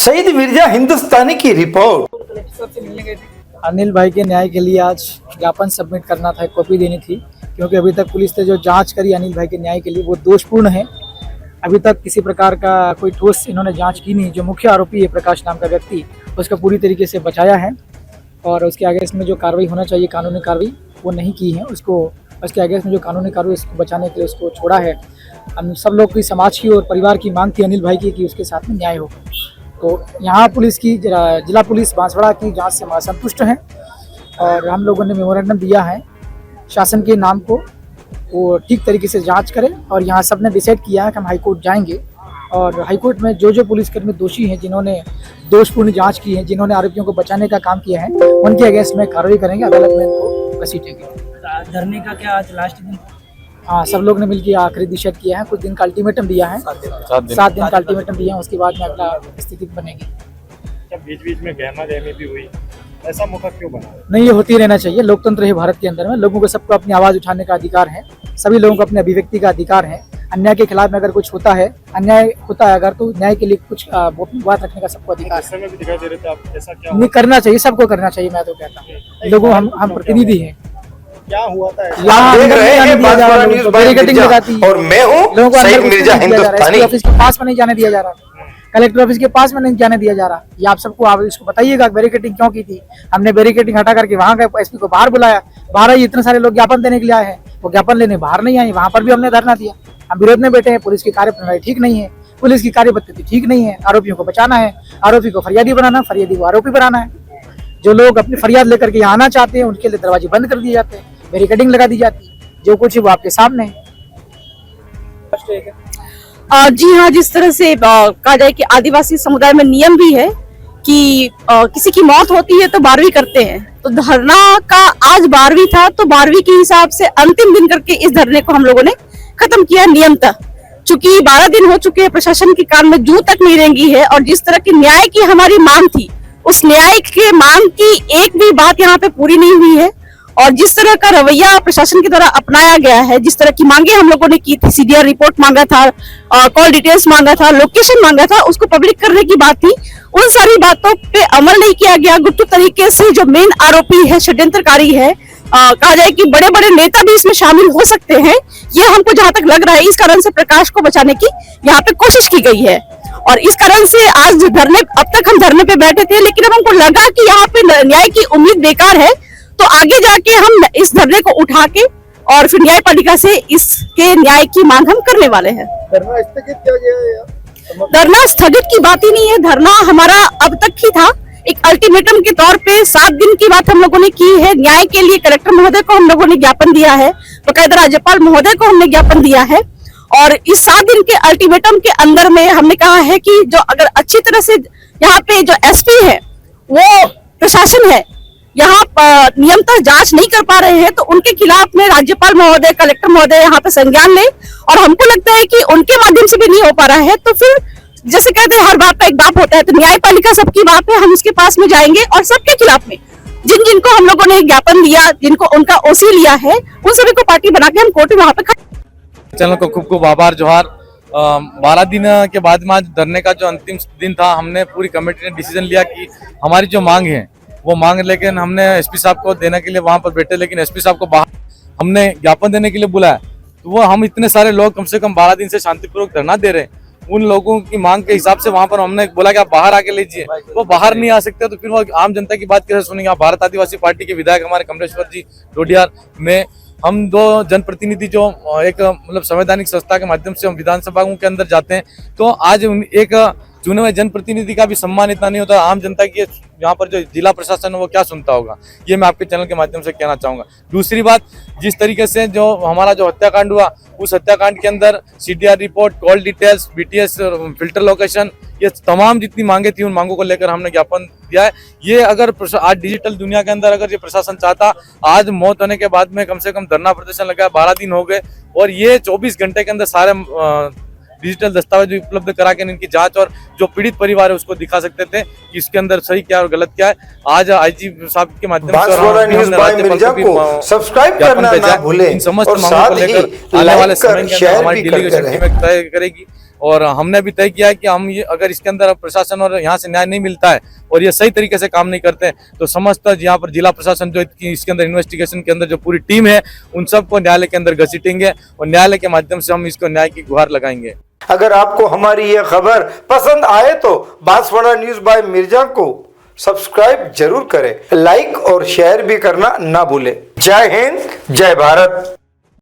शहीद मिर्जा हिंदुस्तानी की रिपोर्ट। अनिल भाई के न्याय के लिए आज ज्ञापन सबमिट करना था, एक कॉपी देनी थी, क्योंकि अभी तक पुलिस ने जो जांच करी अनिल भाई के न्याय के लिए वो दोषपूर्ण है। अभी तक किसी प्रकार का कोई ठोस इन्होंने जांच की नहीं। जो मुख्य आरोपी है प्रकाश नाम का व्यक्ति, उसका पूरी तरीके से बचाया है और उसके आगे इसमें जो कार्रवाई होना चाहिए कानूनी कार्रवाई वो नहीं की है। उसके आगे इसमें जो कानूनी कार्रवाई उसको बचाने के लिए उसको छोड़ा है। हम सब लोग की, समाज की और परिवार की मांग थी अनिल भाई की कि उसके साथ में न्याय हो। तो यहाँ पुलिस की, जिला पुलिस बांसवाड़ा की जांच से संतुष्ट हैं और हम लोगों ने मेमोरेंडम दिया है शासन के नाम को, वो ठीक तरीके से जांच करें। और यहाँ सब ने डिसाइड किया है कि हम हाईकोर्ट जाएंगे और हाईकोर्ट में जो पुलिसकर्मी दोषी हैं, जिन्होंने दोषपूर्ण जांच की है, जिन्होंने आरोपियों को बचाने का काम किया है, उनके अगेंस्ट में कार्रवाई करेंगे, अदालत में इनको घसीटेंगे। धरने का क्या आज लास्ट दिन? हाँ, सब लोग ने मिलकर आखिरी डिसाइड किया है। कुछ दिन का अल्टीमेटम दिया है, 7 दिन का अल्टीमेटम दिया है। उसके बाद में अगला स्थिति बनेगी। बीच बीच में गहमा गहमी भी हुई, ऐसा मौका क्यों बना? नहीं, ये होती रहना चाहिए। लोकतंत्र है भारत के अंदर में, लोगों को सबको अपनी आवाज उठाने का अधिकार है, सभी लोगों को अपने अभिव्यक्ति का अधिकार है। अन्याय के खिलाफ में अगर कुछ होता है, अन्याय होता है अगर, तो न्याय के लिए कुछ बात रखने का सबको अधिकार है। भी दिखाई दे रहे थे आप, ऐसा क्या नहीं करना चाहिए, सबको करना चाहिए। मैं तो कहता हूँ लोगों, हम प्रतिनिधि हैं। क्या हुआ था? आप देख रहे हैं बांसवाड़ा न्यूज़ बाय मिर्जा और मैं हूँ शहीद मिर्जा हिंदुस्तानी। ऑफिस के पास में नहीं जाने दिया जा रहा, कलेक्टर ऑफिस के पास में नहीं जाने दिया जा रहा। ये आप सबको, आप इसको बताइएगा बैरिकेडिंग क्यों की थी। हमने बैरिकेडिंग हटा करके वहाँ का एसपी को बाहर बुलाया। बाहर ही इतने सारे लोग ज्ञापन देने के लिए आए हैं, वो ज्ञापन लेने बाहर नहीं आए। वहाँ पर भी हमने धरना दिया। हम विरोध में बैठे हैं। पुलिस की कार्यप्रणाली ठीक नहीं है, पुलिस की कार्यपद्धति ठीक नहीं है। आरोपियों को बचाना है, आरोपी को फरियादी बनाना, फरियादी को आरोपी बनाना है। जो लोग अपनी फरियाद लेकर के यहाँ आना चाहते हैं, उनके लिए दरवाजे बंद कर दिए जाते हैं, बैरिकेडिंग लगा दी जाती है। जो कुछ है वो आपके सामने है। जी हाँ, जिस तरह से कहा जाए कि आदिवासी समुदाय में नियम भी है कि किसी की मौत होती है तो 12वीं करते हैं। तो धरना का आज 12वीं था, तो 12वीं के हिसाब से अंतिम दिन करके इस धरने को हम लोगों ने खत्म किया नियमतः। चूंकि 12 दिन हो चुके हैं, प्रशासन के कान में जूं तक नहीं रेंगी है और जिस तरह की न्याय की हमारी मांग थी, उस न्याय के मांग की एक भी बात यहाँ पे पूरी नहीं हुई है। और जिस तरह का रवैया प्रशासन के द्वारा अपनाया गया है, जिस तरह की मांगे हम लोगों ने की थी, सीडीआर रिपोर्ट मांगा था, कॉल डिटेल्स मांगा था, लोकेशन मांगा था, उसको पब्लिक करने की बात थी, उन सारी बातों पे अमल नहीं किया गया। गुप्त तरीके से जो मेन आरोपी है, षड्यंत्रकारी है, कहा जाए कि बड़े बड़े नेता भी इसमें शामिल हो सकते हैं, ये हमको जहां तक लग रहा है। इस कारण से प्रकाश को बचाने की यहाँ पे कोशिश की गई है और इस कारण से आज धरने, अब तक हम धरने पे बैठे थे, लेकिन अब हमको लगा कि यहाँ पे न्याय की उम्मीद बेकार है, तो आगे जाके हम इस धरने को उठा के और फिर न्यायपालिका से इसके न्याय की मांग हम करने वाले हैं। धरना स्थगित किया गया है? धरना स्थगित की बात ही नहीं है। धरना हमारा अब तक ही था, एक अल्टीमेटम के तौर पे 7 दिन की बात हम लोगों ने की है। न्याय के लिए कलेक्टर महोदय को हम लोगों ने ज्ञापन दिया है, बकायदा राज्यपाल महोदय को हमने ज्ञापन दिया है और इस 7 दिन के अल्टीमेटम के अंदर में हमने कहा है कि जो अगर अच्छी तरह से यहाँ पे जो एसपी है, वो प्रशासन है, यहाँ नियमतः जांच नहीं कर पा रहे हैं, तो उनके खिलाफ में राज्यपाल महोदय, कलेक्टर महोदय यहाँ पे संज्ञान ले। और हमको लगता है कि उनके माध्यम से भी नहीं हो पा रहा है, तो फिर जैसे कहते हैं हर बात का एक बाप होता है, तो न्यायपालिका सबकी बात है, हम उसके पास में जाएंगे और सबके खिलाफ में जिनको हम लोगों ने ज्ञापन दिया, जिनको उनका ओसी लिया है, उन सभी को पार्टी बना के हम कोर्ट में वहाँ पे। चैनल को खूब आभार जोहार। 12 दिन के बाद में आज धरने का जो अंतिम दिन था, हमने पूरी कमेटी ने डिसीजन लिया कि हमारी जो मांग है वो मांग, लेकिन हमने एसपी साहब को देने के लिए वहां पर बैठे, लेकिन एसपी साहब को बाहर हमने ज्ञापन देने के लिए बुलाया, तो वो हम इतने सारे लोग कम से कम 12 दिन से शांतिपूर्वक धरना दे रहे हैं, उन लोगों की मांग के हिसाब से वहां पर हमने बोला कि आप बाहर आके लीजिए। वो बाहर नहीं आ सकते, तो फिर वो आम जनता की बात कैसे सुनेंगे? भारत आदिवासी पार्टी के विधायक हमारे कमलेश्वर जी डोडियार में, हम 2 जनप्रतिनिधि जो एक मतलब संवैधानिक संस्था के माध्यम से हम विधानसभा के अंदर जाते हैं, तो आज एक चुने हुए जनप्रतिनिधि का भी सम्मान इतना नहीं होता। आम जनता की यहाँ पर जो जिला प्रशासन है वो क्या सुनता होगा, ये मैं आपके चैनल के माध्यम से कहना चाहूंगा। दूसरी बात, जिस तरीके से जो हमारा जो हत्याकांड हुआ, उस हत्याकांड के अंदर CDR report, call details, BTS, filter location, ये तमाम जितनी मांगे थी, उन मांगों को लेकर हमने ज्ञापन दिया है। ये अगर आज डिजिटल दुनिया के अंदर अगर ये प्रशासन चाहता, आज मौत होने के बाद में कम से कम धरना प्रदर्शन लगा, 12 दिन हो गए और ये 24 घंटे के अंदर सारे डिजिटल दस्तावेज उपलब्ध करा के इनकी जांच और जो पीड़ित परिवार है उसको दिखा सकते थे कि इसके अंदर सही क्या और गलत क्या है। आज आईजी साहब के माध्यम से सब्सक्राइब करना ना भूलें इन समस्त और मांगों को साथ ही लेकर आने वाले समय के अंदर हमारी भी डेलीगेशन करते टीम तय करेगी और हमने अभी तय किया है कि हम ये अगर इसके अंदर प्रशासन और यहाँ से न्याय नहीं मिलता है और ये सही तरीके से काम नहीं करते हैं तो समस्त यहाँ पर जिला प्रशासन जो इसके अंदर इन्वेस्टिगेशन के अंदर जो पूरी टीम है उन सबको न्यायालय के अंदर घसीटेंगे और न्यायालय के माध्यम से हम इसको न्याय की गुहार लगाएंगे। अगर आपको हमारी यह खबर पसंद आए तो बांसवाड़ा न्यूज बाय मिर्जा को सब्सक्राइब जरूर करें, लाइक और शेयर भी करना ना भूलें। जय हिंद, जय भारत।